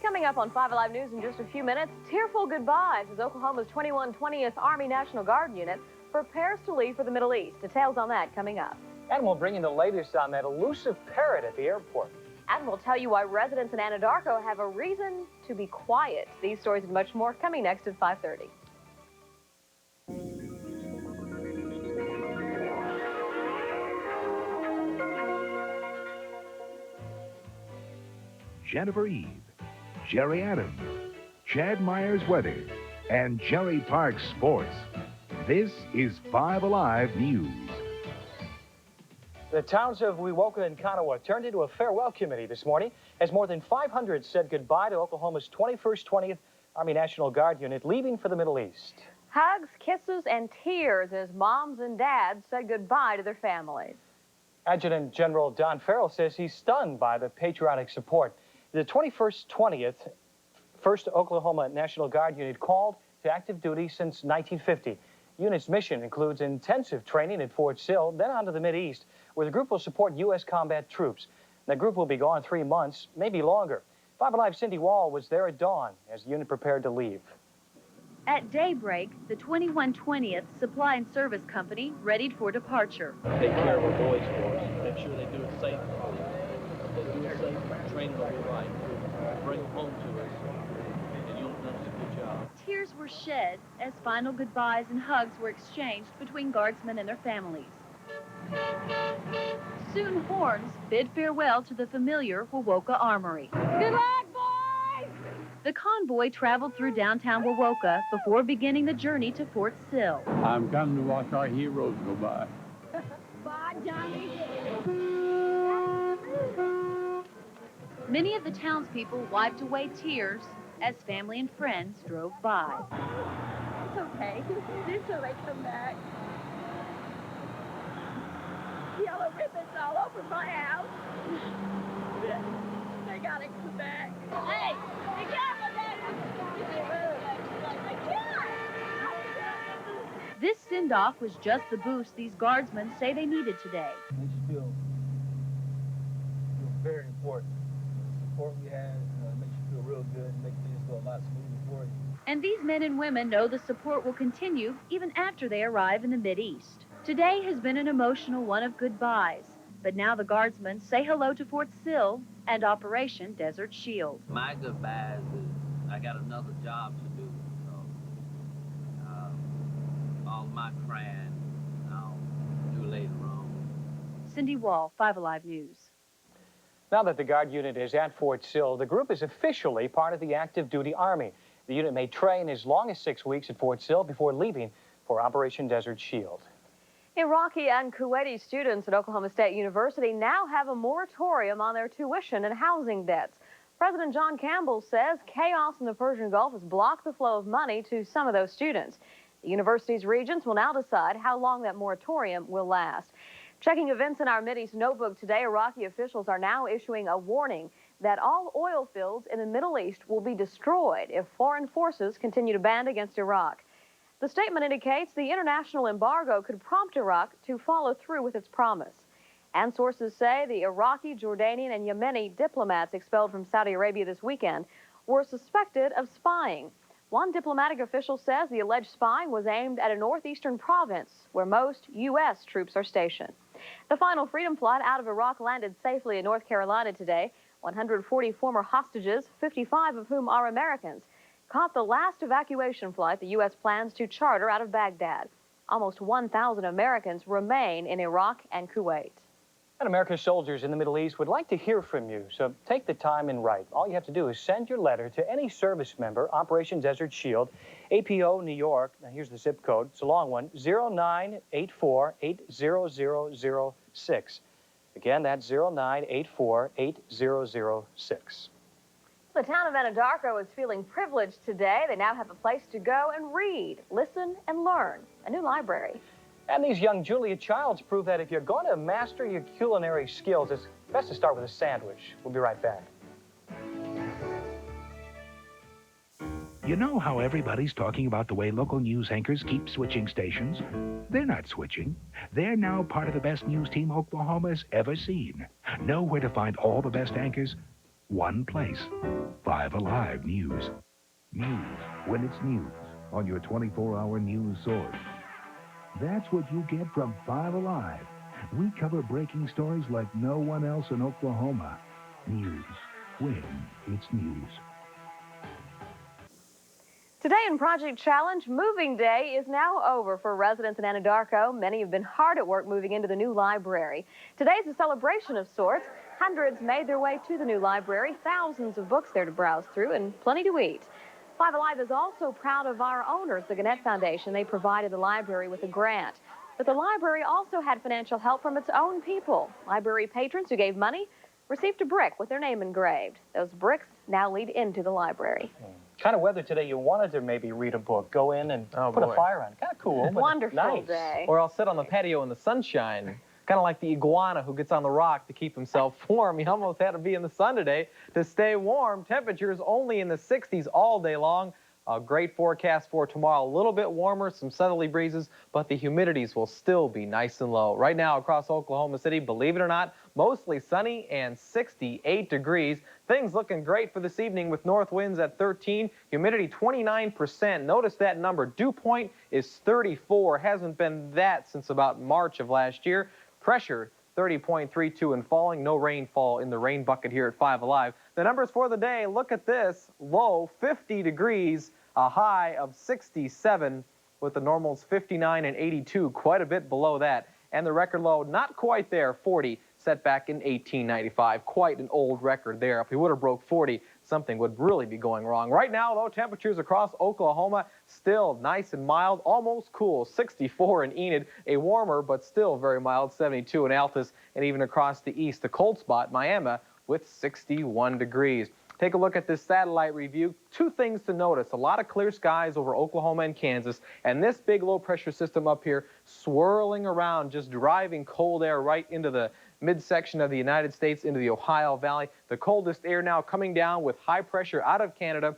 Coming up on 5 Alive News in just a few minutes, tearful goodbyes as Oklahoma's 2120th Army National Guard unit prepares to leave for the Middle East. Details on that coming up. And we'll bring you the latest on that elusive parrot at the airport. And we'll tell you why residents in Anadarko have a reason to be quiet. These stories and much more coming next at 5:30. Jennifer Eve, Jerry Adams, Chad Myers Weather, and Jerry Parks Sports. This is 5 Alive News. The towns of Wewoka and Kanawha turned into a farewell committee this morning as more than 500 said goodbye to Oklahoma's 21st 20th Army National Guard unit leaving for the Middle East. Hugs, kisses, and tears as moms and dads said goodbye to their families. Adjutant General Don Farrell says he's stunned by the patriotic support. The 21st 20th 1st Oklahoma National Guard unit called to active duty since 1950. Unit's mission includes intensive training at Fort Sill, then on to the Mideast, where the group will support U.S. combat troops. The group will be gone 3 months, maybe longer. 5 Alive's Cindy Wall was there at dawn as the unit prepared to leave. At daybreak, the 2120th Supply and Service Company readied for departure. Take care of our boys for us. Make sure they do it safe. If they do it safe, training will be right. Bring them home to us, and you'll do a good job. Tears were shed as final goodbyes and hugs were exchanged between guardsmen and their families. Soon horns bid farewell to the familiar Wewoka Armory. Good luck, boys! The convoy traveled through downtown Wewoka before beginning the journey to Fort Sill. I'm coming to watch our heroes go by. Bye, Johnny. Many of the townspeople wiped away tears as family and friends drove by. It's okay. Just so they come back. Yellow ribbons all over my house. They gotta come back. Hey, be careful there. This send-off was just the boost these guardsmen say they needed today. Makes you feel very important. The support we had makes you feel real good, makes things go a lot smoother for you. And these men and women know the support will continue even after they arrive in the Mideast. Today has been an emotional one of goodbyes, but now the guardsmen say hello to Fort Sill and Operation Desert Shield. My goodbyes is I got another job to do, so all my crying I'll do later on. Cindy Wall, 5 Alive News. Now that the Guard unit is at Fort Sill, the group is officially part of the active duty Army. The unit may train as long as 6 weeks at Fort Sill before leaving for Operation Desert Shield. Iraqi and Kuwaiti students at Oklahoma State University now have a moratorium on their tuition and housing debts. President John Campbell says chaos in the Persian Gulf has blocked the flow of money to some of those students. The university's regents will now decide how long that moratorium will last. Checking events in our Mideast notebook today, Iraqi officials are now issuing a warning that all oil fields in the Middle East will be destroyed if foreign forces continue to band against Iraq. The statement indicates the international embargo could prompt Iraq to follow through with its promise. And sources say the Iraqi, Jordanian, and Yemeni diplomats expelled from Saudi Arabia this weekend were suspected of spying. One diplomatic official says the alleged spying was aimed at a northeastern province where most U.S. troops are stationed. The final freedom flight out of Iraq landed safely in North Carolina today. 140 former hostages, 55 of whom are Americans, caught the last evacuation flight the U.S. plans to charter out of Baghdad. Almost 1,000 Americans remain in Iraq and Kuwait. And America's soldiers in the Middle East would like to hear from you, so take the time and write. All you have to do is send your letter to any service member, Operation Desert Shield, APO, New York. Now here's the zip code. It's a long one, 0984-80006. Again, that's 0984-80006. The town of Anadarko is feeling privileged today. They now have a place to go and read, listen, and learn. A new library. And these young Julia Childs prove that if you're going to master your culinary skills, it's best to start with a sandwich. We'll be right back. You know how everybody's talking about the way local news anchors keep switching stations? They're not switching. They're now part of the best news team Oklahoma's ever seen. Know where to find all the best anchors? one place. 5 Alive News. News when it's news on your 24-hour news source. That's what you get from 5 Alive. We cover breaking stories like no one else in Oklahoma. News when it's news. Today in Project Challenge, moving day is now over for residents in Anadarko. Many have been hard at work moving into the new library. Today's a celebration of sorts. Hundreds made their way to the new library, thousands of books there to browse through, and plenty to eat. 5 Alive is also proud of our owners, the Gannett Foundation. They provided the library with a grant. But the library also had financial help from its own people. Library patrons who gave money received a brick with their name engraved. Those bricks now lead into the library. Kind of weather today, you wanted to maybe read a book, go in and put a fire on. Kind of cool, but Wonderful nice. day. Or I'll sit on the patio in the sunshine, kind of like the iguana who gets on the rock to keep himself warm. He almost had to be in the sun today to stay warm. Temperatures only in the 60s all day long. A great forecast for tomorrow. A little bit warmer, some southerly breezes, but the humidities will still be nice and low. Right now across Oklahoma City, believe it or not, mostly sunny and 68 degrees. Things looking great for this evening with north winds at 13, humidity 29%. Notice that number. Dew point is 34. Hasn't been that since about March of last year. Pressure 30.32 and falling. No rainfall in the rain bucket here at 5 Alive. The numbers for the day, look at this. Low 50 degrees, a high of 67 with the normals 59 and 82, quite a bit below that. And the record low, not quite there, 40, set back in 1895. Quite an old record there. If we would have broke 40, something would really be going wrong. Right now, though, temperatures across Oklahoma still nice and mild, almost cool. 64 in Enid, a warmer but still very mild 72 in Altus, and even across the east, the cold spot, Miami, with 61 degrees. Take a look at this satellite review. Two things to notice. A lot of clear skies over Oklahoma and Kansas, and this big low-pressure system up here swirling around, just driving cold air right into the midsection of the United States, into the Ohio Valley. The coldest air now coming down with high pressure out of Canada.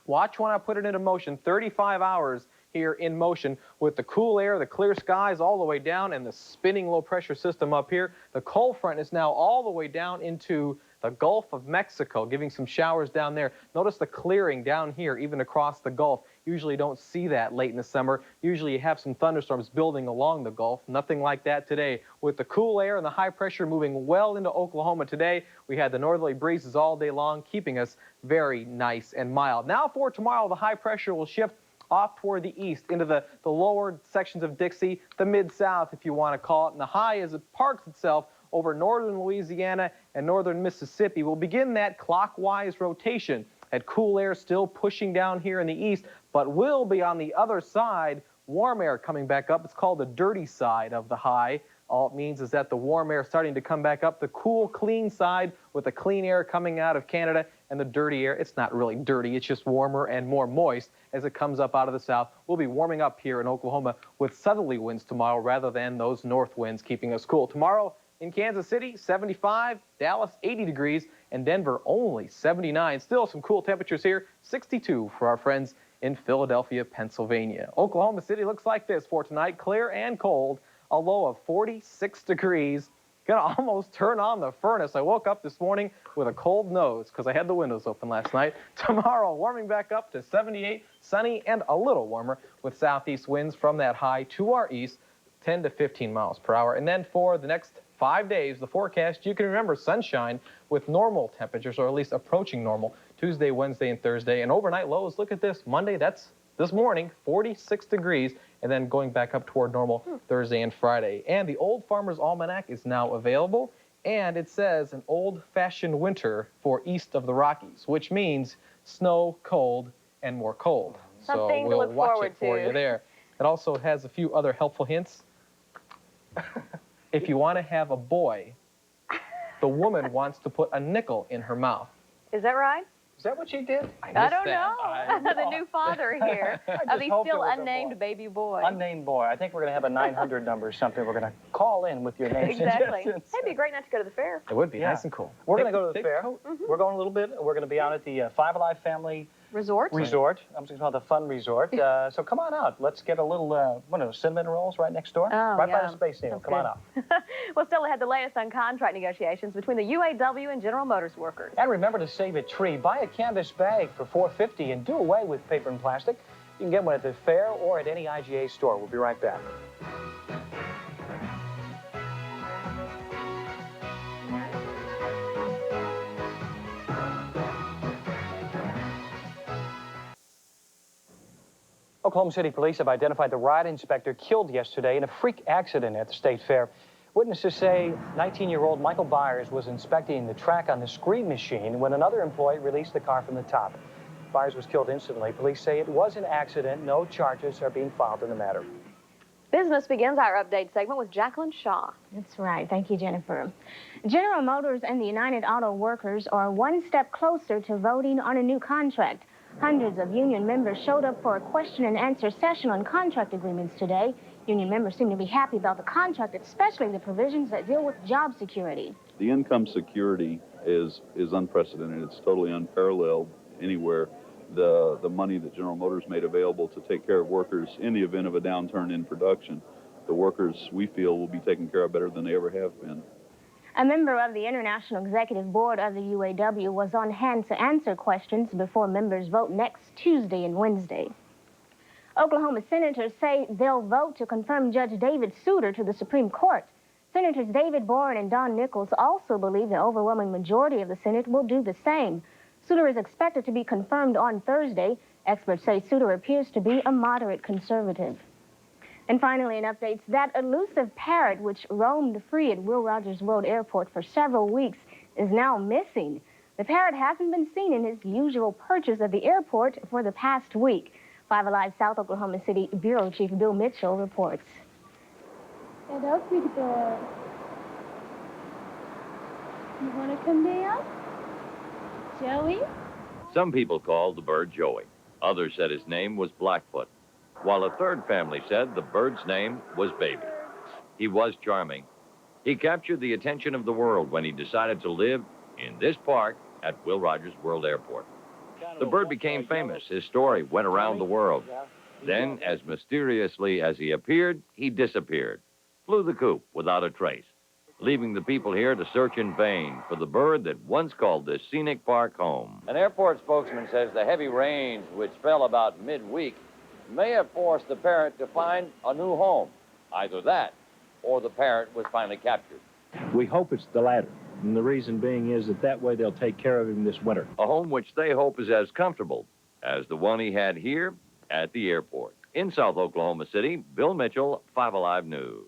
Watch when I put it into motion. 35 hours here in motion with the cool air, the clear skies all the way down, and the spinning low-pressure system up here. The cold front is now all the way down into the Gulf of Mexico, giving some showers down there. Notice the clearing down here, even across the Gulf. Usually don't see that late in the summer. Usually you have some thunderstorms building along the Gulf. Nothing like that today. With the cool air and the high pressure moving well into Oklahoma today, we had the northerly breezes all day long, keeping us very nice and mild. Now for tomorrow, the high pressure will shift off toward the east into the lower sections of Dixie, the mid-south if you want to call it. And the high, as it parks itself over northern Louisiana and northern Mississippi, will begin that clockwise rotation. That cool air still pushing down here in the east, but will be on the other side. Warm air coming back up. It's called the dirty side of the high. All it means is that the warm air starting to come back up, the cool, clean side with the clean air coming out of Canada, and the dirty air. It's not really dirty. It's just warmer and more moist as it comes up out of the south. We'll be warming up here in Oklahoma with southerly winds tomorrow rather than those north winds keeping us cool. Tomorrow in Kansas City, 75, Dallas, 80 degrees, and Denver only 79. Still some cool temperatures here, 62 for our friends in Philadelphia, Pennsylvania. Oklahoma City looks like this for tonight, clear and cold, a low of 46 degrees. Gonna almost turn on the furnace. I woke up this morning with a cold nose because I had the windows open last night. Tomorrow, warming back up to 78, sunny and a little warmer with southeast winds from that high to our east, 10 to 15 miles per hour. And then for the next 5 days, the forecast, you can remember sunshine with normal temperatures, or at least approaching normal, Tuesday, Wednesday, and Thursday. And overnight lows, look at this. Monday, that's this morning, 46 degrees, and then going back up toward normal Thursday and Friday. And the Old Farmer's Almanac is now available, and it says an old-fashioned winter for east of the Rockies, which means snow, cold, and more cold. Something so we'll to look watch forward it for to. you there. It also has a few other helpful hints. If you want to have a boy, the woman wants to put a nickel in her mouth. Is that right? Is that what she did? I don't know. The new father here of the still unnamed baby boy. Unnamed boy. I think we're going to have a 900 number or something. We're going to call in with your name. Exactly. It'd be a great night to go to the fair. It would be nice and cool. We're going to go to the fair. We're going a little bit. We're going to be out at the 5 Alive Family Resort. Resort. I'm just called the Fun Resort. So come on out. Let's get a little, what are those, cinnamon rolls right next door? Oh, right by yeah. the Space Needle. Come on out. Well, still ahead, the latest on contract negotiations between the UAW and General Motors workers. And remember to save a tree. Buy a canvas bag for $4.50 and do away with paper and plastic. You can get one at the fair or at any IGA store. We'll be right back. Oklahoma City police have identified the ride inspector killed yesterday in a freak accident at the State Fair. Witnesses say 19-year-old Michael Byers was inspecting the track on the screen machine when another employee released the car from the top. Byers was killed instantly. Police say it was an accident. No charges are being filed in the matter. Business begins our update segment with Jacqueline Shaw. That's right. Thank you, Jennifer. General Motors and the United Auto Workers are one step closer to voting on a new contract. Hundreds of union members showed up for a question and answer session on contract agreements today. Union members seem to be happy about the contract, especially the provisions that deal with job security. The income security is unprecedented. It's totally unparalleled anywhere. The money that General Motors made available to take care of workers in the event of a downturn in production, the workers, we feel, will be taken care of better than they ever have been. A member of the International Executive Board of the UAW was on hand to answer questions before members vote next Tuesday and Wednesday. Oklahoma senators say they'll vote to confirm Judge David Souter to the Supreme Court. Senators David Boren and Don Nichols also believe the overwhelming majority of the Senate will do the same. Souter is expected to be confirmed on Thursday. Experts say Souter appears to be a moderate conservative. And finally, in updates, that elusive parrot which roamed free at Will Rogers World Airport for several weeks is now missing. The parrot hasn't been seen in his usual perches at the airport for the past week. 5 Alive South Oklahoma City Bureau Chief Bill Mitchell reports. Hello, pretty bird. You want to come down? Joey? Some people called the bird Joey. Others said his name was Blackfoot, while a third family said the bird's name was Baby. He was charming. He captured the attention of the world when he decided to live in this park at Will Rogers World Airport. The bird became famous. His story went around the world. Then, as mysteriously as he appeared, he disappeared, flew the coop without a trace, leaving the people here to search in vain for the bird that once called this scenic park home. An airport spokesman says the heavy rains, which fell about midweek, may have forced the parrot to find a new home. Either that, or the parrot was finally captured. We hope it's the latter, and the reason being is that way they'll take care of him this winter. A home which they hope is as comfortable as the one he had here at the airport. In South Oklahoma City, Bill Mitchell, 5 Alive News.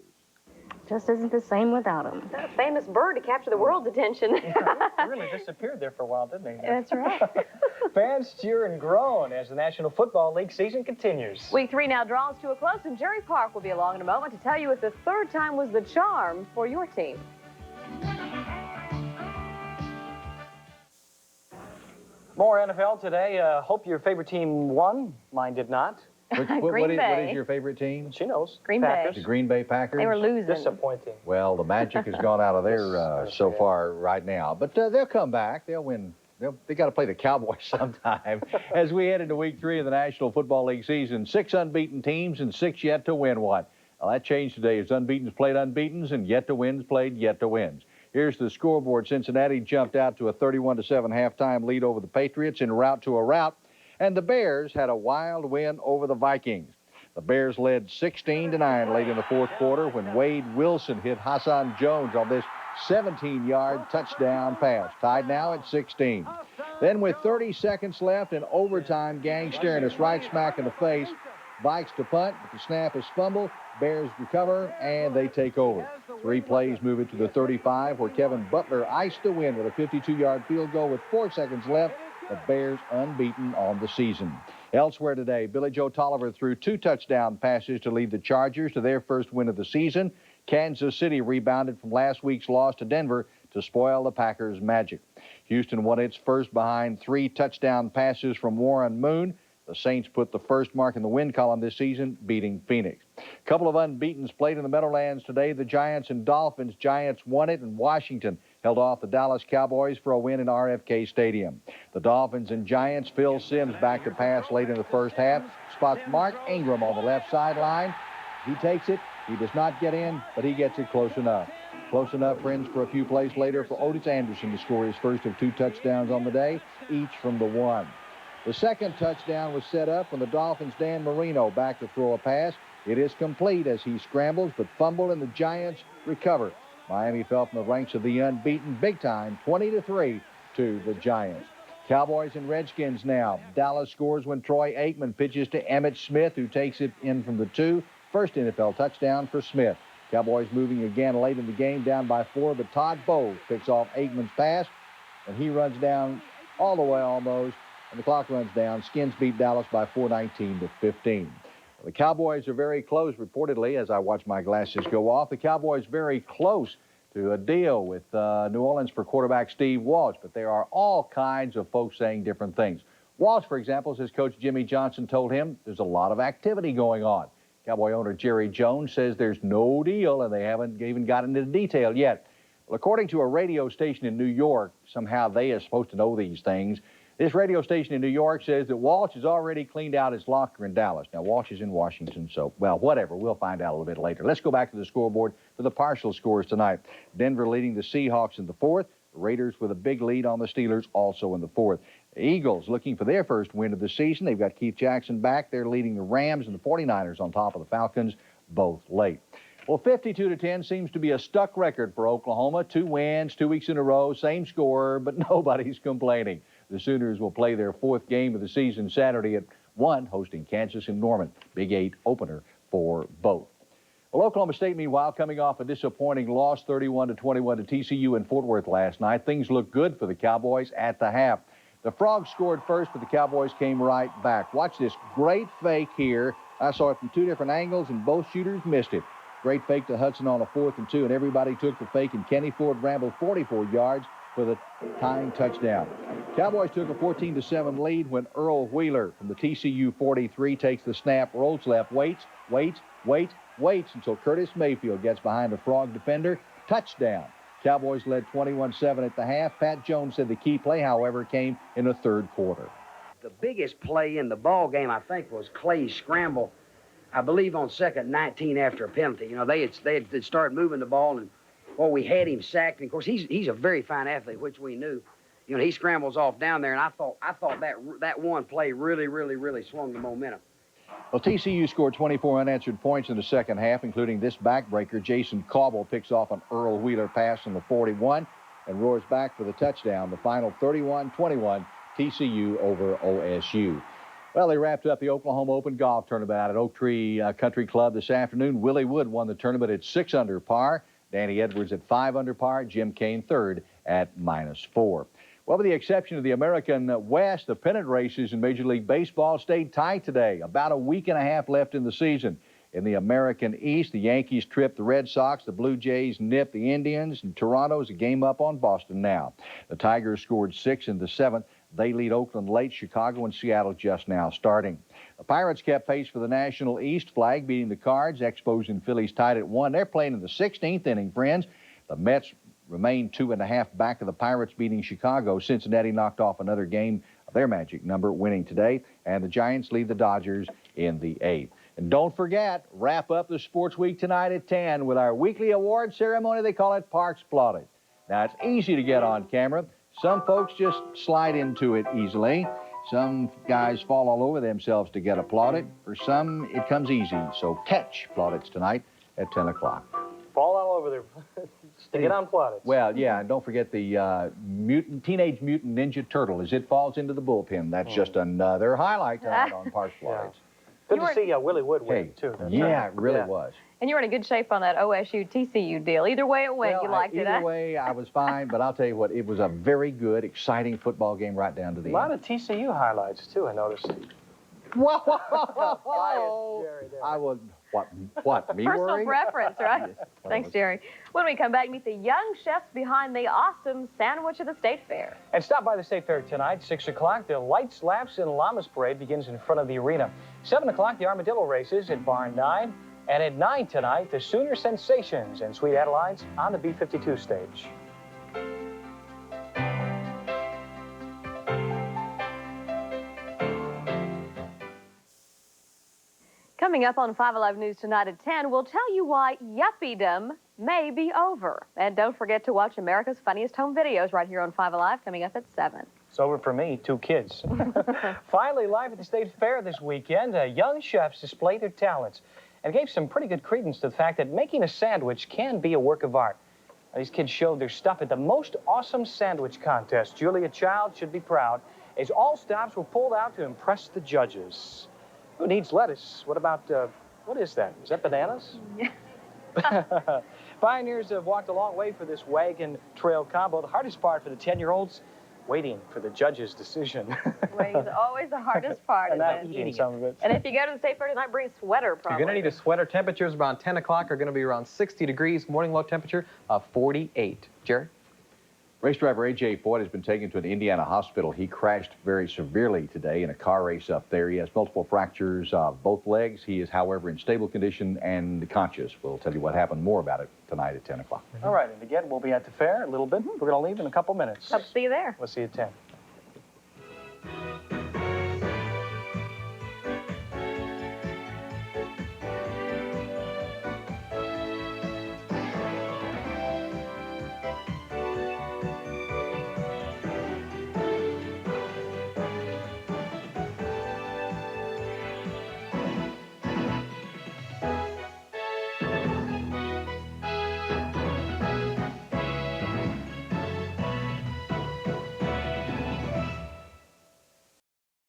Just isn't the same without him. A famous bird to capture the world's attention. He really disappeared there for a while, didn't he? That's right. Fans cheer and groan as the National Football League season continues. Week 3 now draws to a close, and Jerry Park will be along in a moment to tell you if the third time was the charm for your team. More NFL today. Hope your favorite team won. Mine did not. Green Bay. What is your favorite team? She knows. Green Packers. Bay. The Green Bay Packers? They were losing. Disappointing. Well, the magic has gone out of there so far right now. But they'll come back. They'll win. They got to play the Cowboys sometime. As we head into Week 3 of the National Football League season, 6 unbeaten teams and 6 yet to win one. Well, that changed today as unbeatens played unbeatens and yet to wins played yet to wins. Here's the scoreboard. Cincinnati jumped out to a 31-7 halftime lead over the Patriots en route to a rout, and the Bears had a wild win over the Vikings. The Bears led 16-9 late in the fourth quarter when Wade Wilson hit Hassan Jones on this 17-yard touchdown pass. Tied now at 16. Then with 30 seconds left in overtime, gang staring us right smack in the face. Vikes to punt, but the snap is fumbled. Bears recover, and they take over. 3 plays move it to the 35, where Kevin Butler iced the win with a 52-yard field goal with 4 seconds left. The Bears unbeaten on the season. Elsewhere today, Billy Joe Tolliver threw 2 touchdown passes to lead the Chargers to their first win of the season. Kansas City rebounded from last week's loss to Denver to spoil the Packers' magic. Houston won its first behind 3 touchdown passes from Warren Moon. The Saints put the first mark in the win column this season, beating Phoenix. A couple of unbeatens played in the Meadowlands today. The Giants and Dolphins. Giants won it, and Washington held off the Dallas Cowboys for a win in RFK Stadium. The Dolphins and Giants, Phil Simms back to pass late in the first half, spots Mark Ingram on the left sideline. He takes it. He does not get in, but he gets it close enough. Close enough, friends, for a few plays later for Otis Anderson to score his first of 2 touchdowns on the day, each from the 1. The second touchdown was set up when the Dolphins' Dan Marino back to throw a pass. It is complete as he scrambles but fumbled, and the Giants recover. Miami fell from the ranks of the unbeaten big time, 20-3 to the Giants. Cowboys and Redskins now. Dallas scores when Troy Aikman pitches to Emmitt Smith, who takes it in from the 2. First NFL touchdown for Smith. Cowboys moving again late in the game, down by 4, but Todd Bowles picks off Aikman's pass, and he runs down all the way almost, and the clock runs down. Skins beat Dallas by 4-19-15. The Cowboys are very close, reportedly, as I watch my glasses go off. The Cowboys very close to a deal with New Orleans for quarterback Steve Walsh, but there are all kinds of folks saying different things. Walsh, for example, says Coach Jimmy Johnson told him there's a lot of activity going on. Cowboy owner Jerry Jones says there's no deal, and they haven't even gotten into detail yet. Well, according to a radio station in New York, somehow they are supposed to know these things. This radio station in New York says that Walsh has already cleaned out his locker in Dallas. Now, Walsh is in Washington, so, well, whatever. We'll find out a little bit later. Let's go back to the scoreboard for the partial scores tonight. Denver leading the Seahawks in the 4th. The Raiders with a big lead on the Steelers also in the 4th. The Eagles looking for their first win of the season. They've got Keith Jackson back. They're leading the Rams and the 49ers on top of the Falcons, both late. Well, 52-10 seems to be a stuck record for Oklahoma. 2 wins, 2 weeks in a row, same score, but nobody's complaining. The Sooners will play their 4th game of the season Saturday at 1, hosting Kansas and Norman. Big 8 opener for both. Well, Oklahoma State, meanwhile, coming off a disappointing loss 31-21 to TCU in Fort Worth last night. Things look good for the Cowboys at the half. The Frogs scored first, but the Cowboys came right back. Watch this great fake here. I saw it from 2 different angles, and both shooters missed it. Great fake to Hudson on a 4th and 2, and everybody took the fake, and Kenny Ford rambled 44 yards for the tying touchdown. Cowboys took a 14-7 lead when Earl Wheeler from the TCU 43 takes the snap, rolls left, waits until Curtis Mayfield gets behind a Frog defender. Touchdown. Cowboys led 21-7 at the half. Pat Jones said the key play, however, came in the 3rd quarter. The biggest play in the ball game, I think, was Clay's scramble, I believe on 2nd 19 after a penalty. You know, they had started moving the ball, and we had him sacked. And of course, he's a very fine athlete, which we knew. You know, he scrambles off down there, and I thought that one play really swung the momentum. Well, TCU scored 24 unanswered points in the second half, including this backbreaker. Jason Cauble picks off an Earl Wheeler pass on the 41 and roars back for the touchdown. The final 31-21, TCU over OSU. Well, they wrapped up the Oklahoma Open Golf Tournament out at Oak Tree Country Club this afternoon. Willie Wood won the tournament at 6 under par. Danny Edwards at 5 under par. Jim Kane third at -4. Well, with the exception of the American West, the pennant races in Major League Baseball stayed tight today. About a week and a half left in the season. In the American East, the Yankees tripped the Red Sox. The Blue Jays nipped the Indians. And Toronto's a game up on Boston now. The Tigers scored 6 in the 7th. They lead Oakland late. Chicago and Seattle just now starting. The Pirates kept pace for the National East flag, beating the Cards. Expos and Phillies tied at 1. They're playing in the 16th inning, friends. The Mets remain 2.5 back of the Pirates, beating Chicago. Cincinnati knocked off another game of their magic number, winning today. And the Giants lead the Dodgers in the 8th. And don't forget, wrap up the Sports Week tonight at 10 with our weekly award ceremony. They call it Parks Plaudit. Now, it's easy to get on camera. Some folks just slide into it easily. Some guys fall all over themselves to get applauded. For some, it comes easy. So catch plaudits tonight at 10 o'clock. Fall all over their... Stick it on plaudits. Well, yeah, and don't forget the Teenage Mutant Ninja Turtle as it falls into the bullpen. That's just another highlight tonight on Parks Plaudits. Good to see Willie Wood win, too. Yeah, it really was. And you were in a good shape on that OSU-TCU deal. Either way it went, you liked it, huh? Either way, I was fine, but I'll tell you what, it was a very good, exciting football game right down to the end. A lot of TCU highlights, too, I noticed. Whoa! I would... What? Me Personal worrying? preference, right? Thanks, Jerry. When we come back, meet the young chefs behind the awesome sandwich at the State Fair. And stop by the State Fair tonight, 6 o'clock. The Lights, Laps, and Llamas Parade begins in front of the arena. 7 o'clock, the Armadillo Races at Barn 9. And at 9 tonight, the Sooner Sensations and Sweet Adelines on the B-52 stage. Coming up on 5 Alive News tonight at 10, we'll tell you why yuppiedom may be over. And don't forget to watch America's Funniest Home Videos right here on 5 Alive coming up at 7. It's over for me, 2 kids. Finally, live at the State Fair this weekend, young chefs displayed their talents and gave some pretty good credence to the fact that making a sandwich can be a work of art. Now, these kids showed their stuff at the Most Awesome Sandwich Contest. Julia Child should be proud, as all stops were pulled out to impress the judges. Who needs lettuce? What about, what is that? Is that bananas? Pioneers have walked a long way for this wagon trail combo. The hardest part for the 10-year-olds, waiting for the judge's decision. Waiting's always the hardest part, And isn't not it? eating some of it. And if you go to the State Fair tonight, bring a sweater, probably. You're going to need a sweater. Temperatures around 10 o'clock are going to be around 60 degrees. Morning low temperature of 48. Jerry? Race driver A.J. Foyt has been taken to an Indiana hospital. He crashed very severely today in a car race up there. He has multiple fractures of both legs. He is, however, in stable condition and conscious. We'll tell you what happened more about it tonight at 10 o'clock. All right, and again, we'll be at the fair a little bit. We're going to leave in a couple minutes. Hope to see you there. We'll see you at 10.